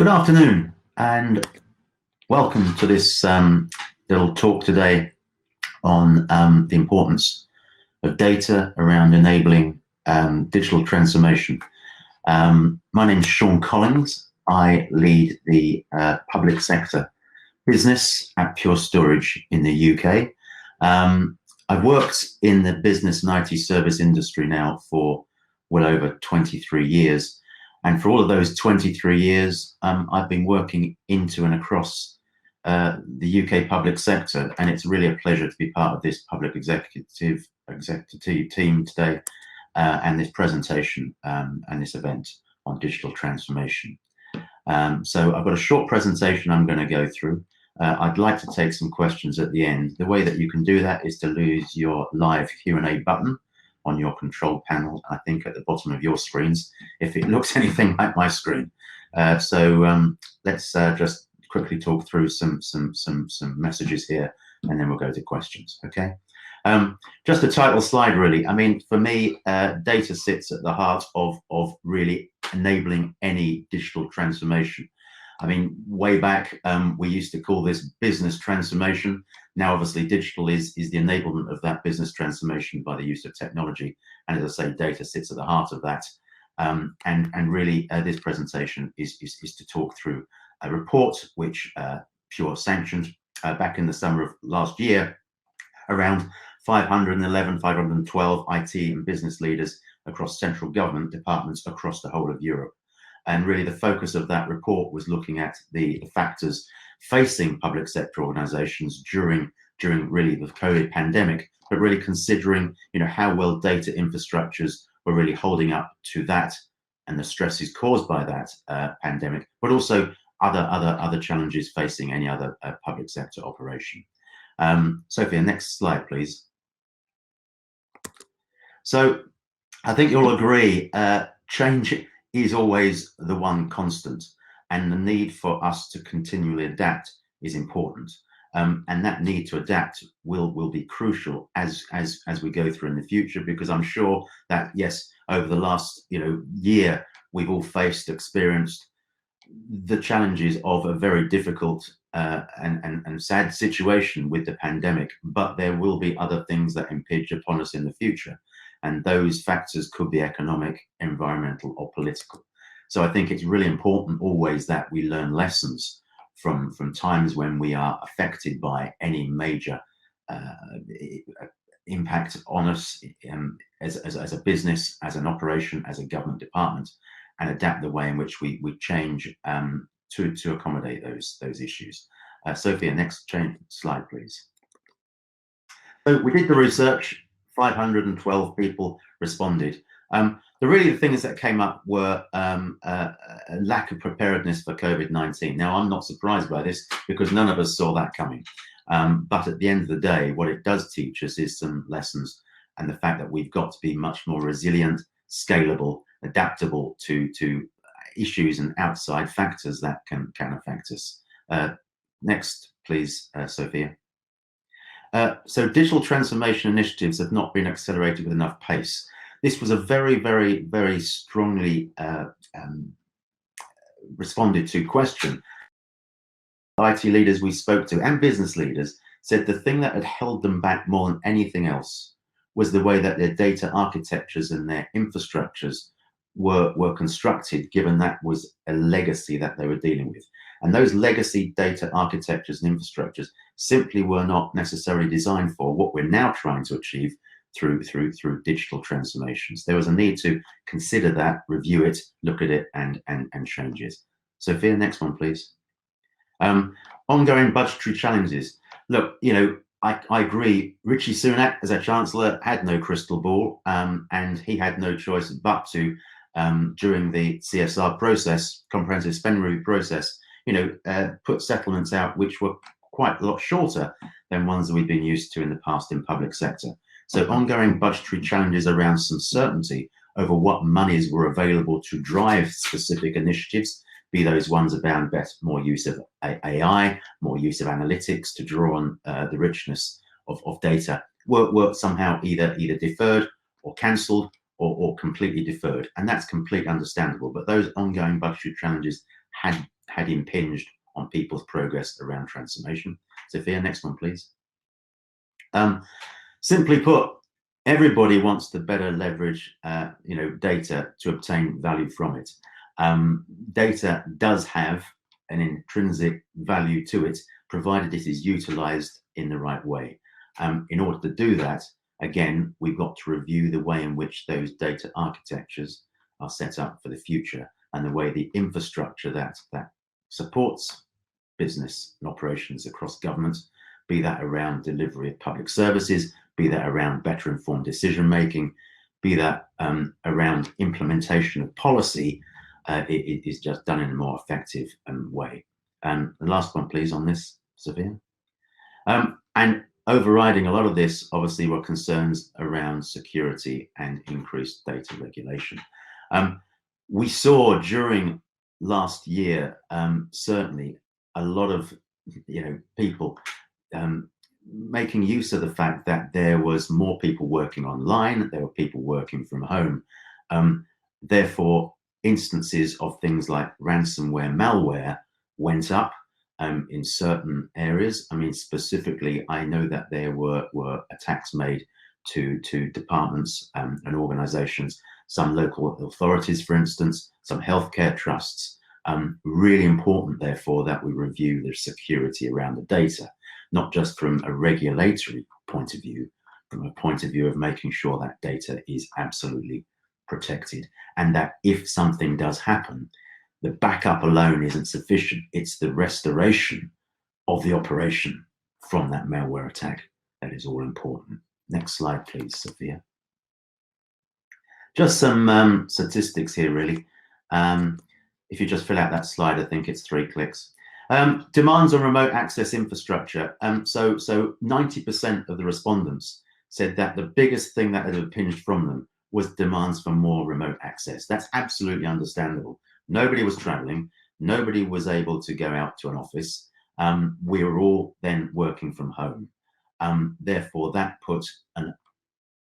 Good afternoon and welcome to this little talk today on the importance of data around enabling digital transformation. My name is Shaun Collings. I lead the public sector business at Pure Storage in the UK. I've worked in the business and IT service industry now for well over 23 years. And for all of those 23 years, I've been working into and across the UK public sector, and it's really a pleasure to be part of this public executive team today and this presentation and this event on digital transformation. So I've got a short presentation I'm going to go through. I'd like to take some questions at the end. The way that you can do that is to use your live Q&A button on your control panel, I think at the bottom of your screens, if it looks anything like my screen. So let's just quickly talk through some messages here, and then we'll go to questions, okay? Just a title slide, really. I mean, for me, data sits at the heart of really enabling any digital transformation. I mean, way back, we used to call this business transformation. Now, obviously, digital is the enablement of that business transformation by the use of technology. And as I say, data sits at the heart of that. And really, this presentation is to talk through a report which Pure sanctioned back in the summer of last year, around 512 IT and business leaders across central government departments across the whole of Europe. And really the focus of that report was looking at the factors facing public sector organizations during really the COVID pandemic, but really considering, how well data infrastructures were really holding up to that and the stresses caused by that pandemic, but also other challenges facing any other public sector operation. Sophia, next slide, please. So I think you'll agree, change is always the one constant, and the need for us to continually adapt is important. And that need to adapt will be crucial as we go through in the future, because I'm sure that, yes, over the last year, we've all experienced the challenges of a very difficult and sad situation with the pandemic, but there will be other things that impinge upon us in the future. And those factors could be economic, environmental, or political. So I think it's really important always that we learn lessons from times when we are affected by any major impact on us as a business, as an operation, as a government department, and adapt the way in which we change to accommodate those issues. Sophia, next slide, please. So we did the research. 512 people responded. The things that came up were a lack of preparedness for COVID-19. Now, I'm not surprised by this because none of us saw that coming. But at the end of the day, what it does teach us is some lessons, and the fact that we've got to be much more resilient, scalable, adaptable to issues and outside factors that can affect us. Next, please, Sophia. So digital transformation initiatives have not been accelerated with enough pace. This was a very, very, very strongly responded to question. IT leaders we spoke to and business leaders said the thing that had held them back more than anything else was the way that their data architectures and their infrastructures were constructed, given that was a legacy that they were dealing with. And those legacy data architectures and infrastructures simply were not necessarily designed for what we're now trying to achieve through digital transformations. There was a need to consider that, review it, look at it, and change it. Sophia, next one, please. Ongoing budgetary challenges. Look, I agree. Rishi Sunak, as a chancellor, had no crystal ball, and he had no choice but to, during the CSR process, comprehensive spend review process, put settlements out which were quite a lot shorter than ones that we've been used to in the past in public sector. So ongoing budgetary challenges around some certainty over what monies were available to drive specific initiatives, be those ones about more use of AI, more use of analytics to draw on the richness of data, were somehow either deferred or cancelled or completely deferred. And that's completely understandable. But those ongoing budgetary challenges had had impinged on people's progress around transformation. Sophia, next one, please. Simply put, everybody wants to better leverage data to obtain value from it. Data does have an intrinsic value to it, provided it is utilized in the right way. In order to do that, again, we've got to review the way in which those data architectures are set up for the future, and the way the infrastructure that supports business and operations across government, be that around delivery of public services, be that around better informed decision making, be that around implementation of policy, it is just done in a more effective way. And the last one, please, on this, Sophia. And overriding a lot of this, obviously, were concerns around security and increased data regulation. We saw during last year, certainly, a lot of people making use of the fact that there was more people working online, there were people working from home. Therefore, instances of things like ransomware, malware went up in certain areas. I mean, specifically, I know that there were attacks made to departments and organizations, some local authorities, for instance, some healthcare trusts. Really important, therefore, that we review the security around the data, not just from a regulatory point of view, from a point of view of making sure that data is absolutely protected, and that if something does happen, the backup alone isn't sufficient. It's the restoration of the operation from that malware attack that is all important. Next slide, please, Sophia. Just some statistics here, really. If you just fill out that slide, I think it's 3 clicks. Demands on remote access infrastructure. So 90% of the respondents said that the biggest thing that had impinged from them was demands for more remote access. That's absolutely understandable. Nobody was traveling. Nobody was able to go out to an office. We were all then working from home. Therefore, that put an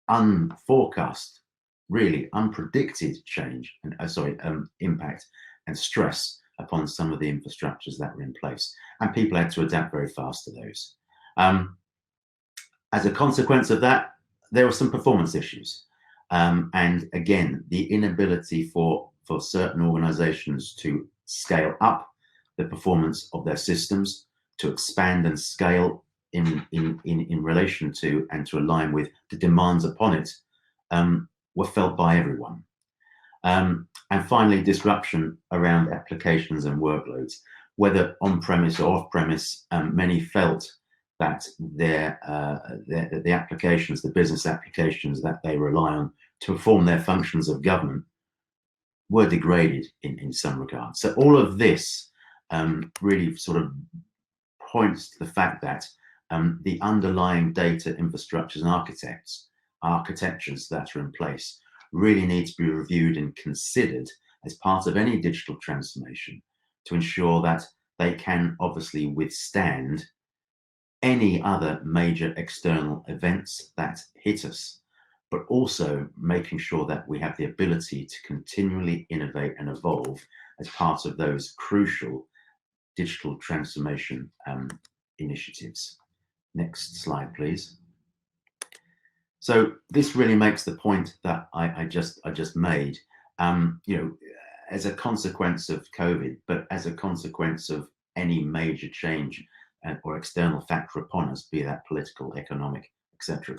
unforecast, really unpredicted change, and impact and stress upon some of the infrastructures that were in place. And people had to adapt very fast to those. As a consequence of that, there were some performance issues. And again, the inability for certain organizations to scale up the performance of their systems, to expand and scale in relation to and to align with the demands upon it, were felt by everyone. And finally, disruption around applications and workloads, whether on-premise or off-premise. Many felt that the applications, the business applications that they rely on to perform their functions of government, were degraded in some regard. So all of this really sort of points to the fact that the underlying data infrastructures and architectures that are in place really need to be reviewed and considered as part of any digital transformation, to ensure that they can obviously withstand any other major external events that hit us, but also making sure that we have the ability to continually innovate and evolve as part of those crucial digital transformation initiatives. Next slide, please. So this really makes the point that I just made. As a consequence of COVID, but as a consequence of any major change or external factor upon us, be that political, economic, etc.,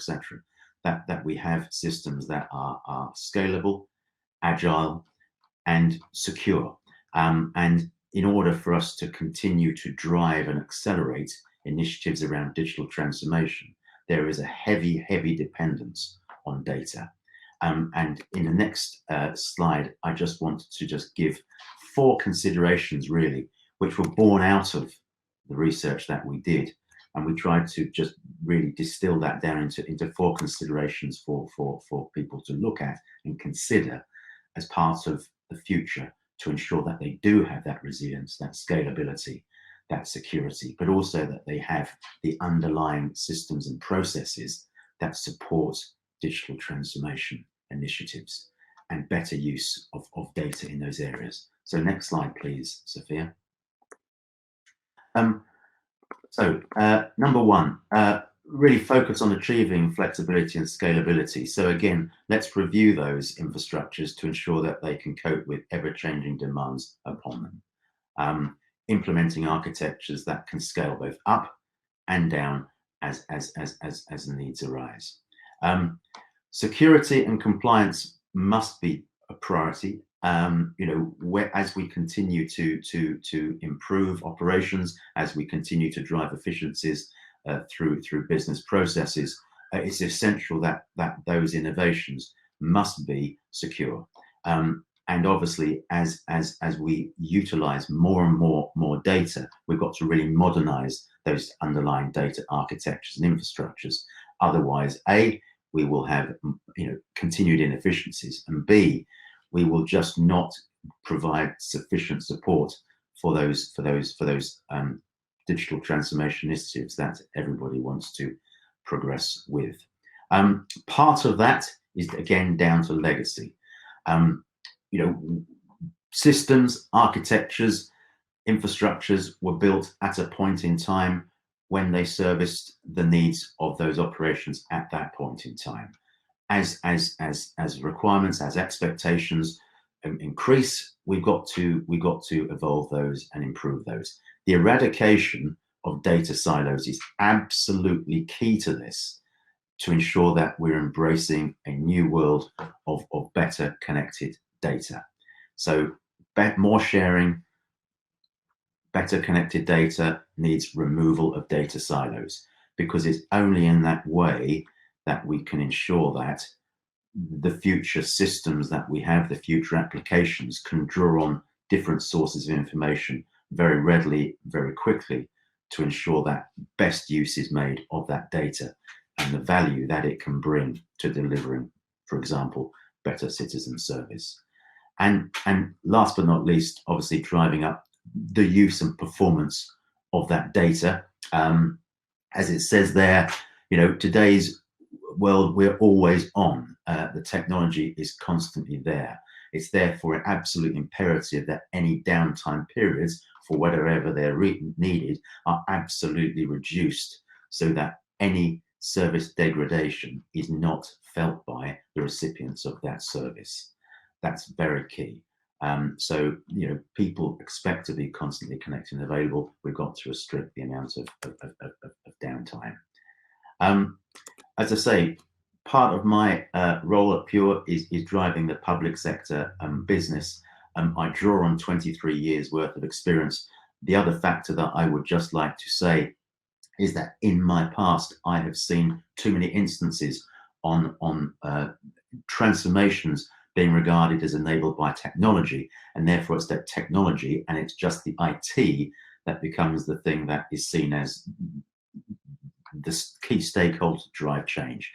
that we have systems that are scalable, agile, and secure. And in order for us to continue to drive and accelerate initiatives around digital transformation, there is a heavy dependence on data. And in the next slide, I just wanted to just give 4 considerations, really, which were born out of the research that we did. And we tried to just really distill that down into 4 considerations for people to look at and consider as part of the future, to ensure that they do have that resilience, that scalability, that security, but also that they have the underlying systems and processes that support digital transformation initiatives and better use of data in those areas. So next slide, please, Sophia. Number one, really focus on achieving flexibility and scalability. So again, let's review those infrastructures to ensure that they can cope with ever-changing demands upon them. Implementing architectures that can scale both up and down as the needs arise. Security and compliance must be a priority. As we continue to improve operations, as we continue to drive efficiencies through business processes, it's essential that those innovations must be secure. And obviously, as we utilize more and more data, we've got to really modernize those underlying data architectures and infrastructures. Otherwise, A, we will have continued inefficiencies, and B, we will just not provide sufficient support for those digital transformation initiatives that everybody wants to progress with. Part of that is again down to legacy. Systems, architectures, infrastructures were built at a point in time when they serviced the needs of those operations at that point in time. As requirements, as expectations increase, we've got to evolve those and improve those. The eradication of data silos is absolutely key to this, to ensure that we're embracing a new world of better connected data. So more sharing, better connected data needs removal of data silos, because it's only in that way that we can ensure that the future systems that we have, the future applications, can draw on different sources of information very readily, very quickly, to ensure that best use is made of that data and the value that it can bring to delivering, for example, better citizen service. And last but not least, obviously driving up the use and performance of that data. As it says there, today's world, we're always on. The technology is constantly there. It's therefore an absolute imperative that any downtime periods, for whatever they're needed, are absolutely reduced, so that any service degradation is not felt by the recipients of that service. That's very key. So people expect to be constantly connected and available. We've got to restrict the amount of downtime. As I say, part of my role at Pure is driving the public sector business. I draw on 23 years worth of experience. The other factor that I would just like to say is that in my past, I have seen too many instances on transformations being regarded as enabled by technology, and therefore it's that technology and it's just the IT that becomes the thing that is seen as the key stakeholder to drive change.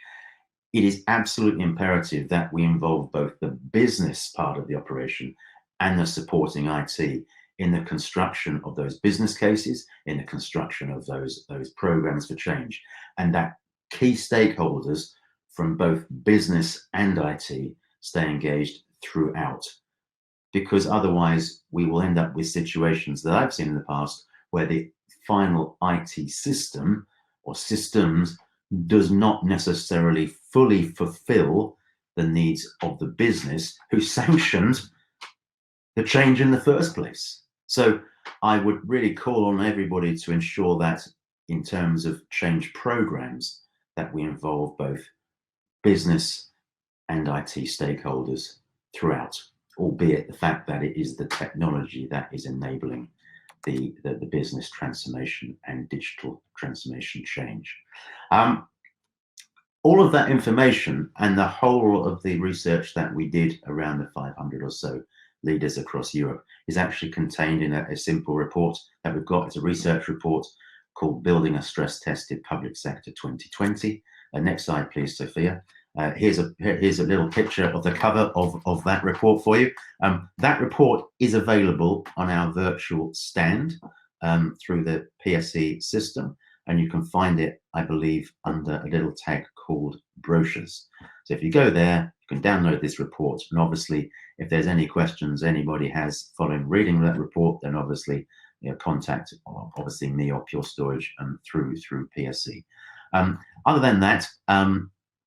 It is absolutely imperative that we involve both the business part of the operation and the supporting IT in the construction of those business cases, in the construction of those programs for change, and that key stakeholders from both business and IT stay engaged throughout, because otherwise we will end up with situations that I've seen in the past where the final IT system or systems does not necessarily fully fulfill the needs of the business who sanctioned the change in the first place. So I would really call on everybody to ensure that in terms of change programs, that we involve both business and IT stakeholders throughout, albeit the fact that it is the technology that is enabling the business transformation and digital transformation change. All of that information and the whole of the research that we did around the 500 or so leaders across Europe is actually contained in a simple report that we've got. It's a research report called Building a Stress-Tested Public Sector 2020. Next slide, please, Sophia. Here's a little picture of the cover of that report for you. That report is available on our virtual stand through the PSE system, and you can find it, I believe, under a little tag called brochures. So if you go there, you can download this report, and obviously if there's any questions anybody has following reading that report, then obviously contact obviously me or Pure Storage through PSE. Other than that,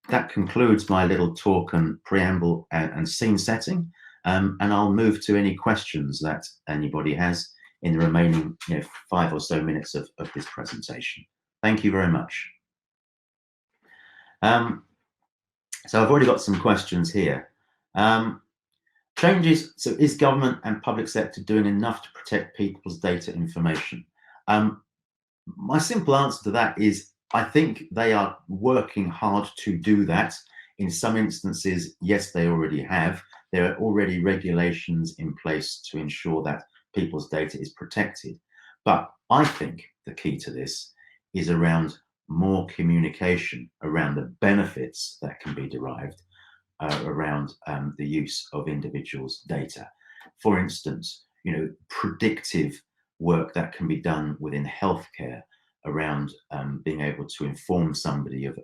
that concludes my little talk and preamble and scene setting, and I'll move to any questions that anybody has in the remaining 5 or so minutes of this presentation. Thank you very much. So I've already got some questions here. Changes, so is government and public sector doing enough to protect people's data information? My simple answer to that is I think they are working hard to do that. In some instances, yes, they already have. There are already regulations in place to ensure that people's data is protected. But I think the key to this is around more communication around the benefits that can be derived around the use of individuals' data. For instance, predictive work that can be done within healthcare around being able to inform somebody of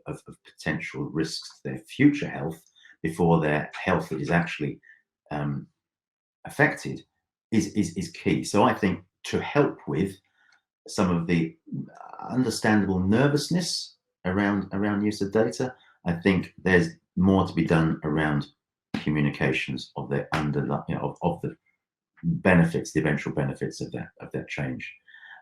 potential risks to their future health before their health is actually affected is key. So I think to help with some of the understandable nervousness around use of data, I think there's more to be done around communications of the of the benefits, the eventual benefits of that change.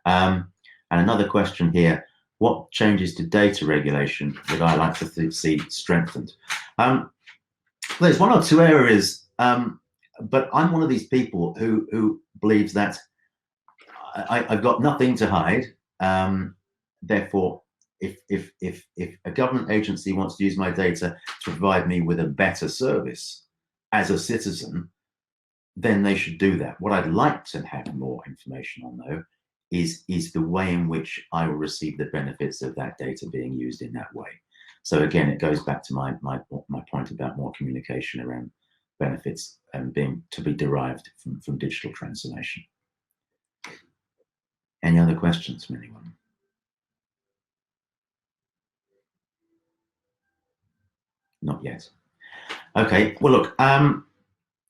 And another question here: what changes to data regulation would I like to see strengthened? There's one or two areas, but I'm one of these people who believes that I've got nothing to hide. Therefore, if a government agency wants to use my data to provide me with a better service as a citizen, then they should do that. What I'd like to have more information on, though, is the way in which I will receive the benefits of that data being used in that way. So again, it goes back to my point about more communication around benefits and being to be derived from digital transformation. Any other questions from anyone? Not yet. Okay. Well, look.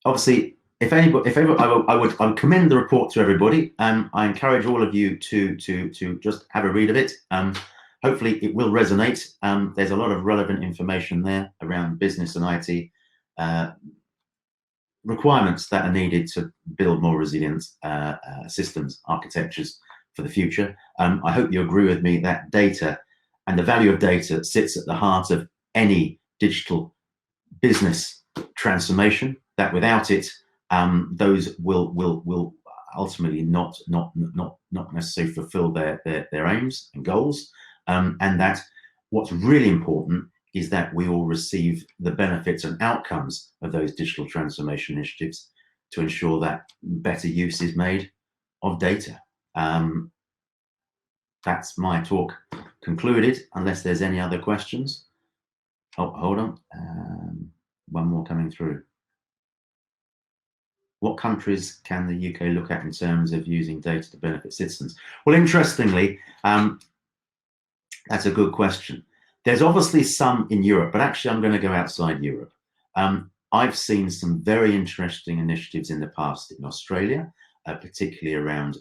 Obviously, if anybody, I would commend the report to everybody. I encourage all of you to just have a read of it. Hopefully, it will resonate. There's a lot of relevant information there around business and IT requirements that are needed to build more resilient systems, architectures for the future. I hope you agree with me that data and the value of data sits at the heart of any digital business transformation, that without it, those will ultimately not necessarily fulfill their aims and goals, and that what's really important is that we all receive the benefits and outcomes of those digital transformation initiatives to ensure that better use is made of data. That's my talk concluded, unless there's any other questions. Oh, hold on. One more coming through. What countries can the UK look at in terms of using data to benefit citizens? Well, interestingly, that's a good question. There's obviously some in Europe, but actually I'm going to go outside Europe. I've seen some very interesting initiatives in the past in Australia, particularly around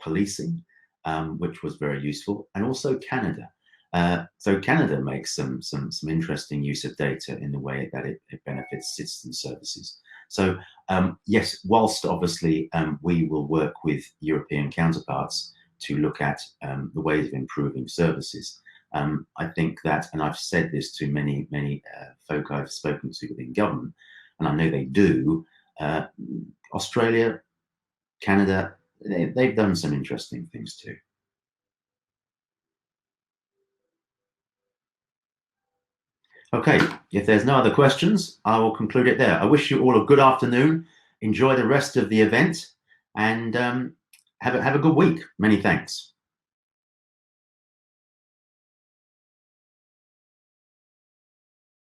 policing, which was very useful, and also Canada. So Canada makes some interesting use of data in the way that it benefits citizen services. So yes, whilst obviously we will work with European counterparts to look at the ways of improving services, I think that, and I've said this to many folk I've spoken to within government, and I know they do, Australia, Canada, they've done some interesting things too. Okay, if there's no other questions, I will conclude it there. I wish you all a good afternoon. Enjoy the rest of the event, and have a good week. Many thanks.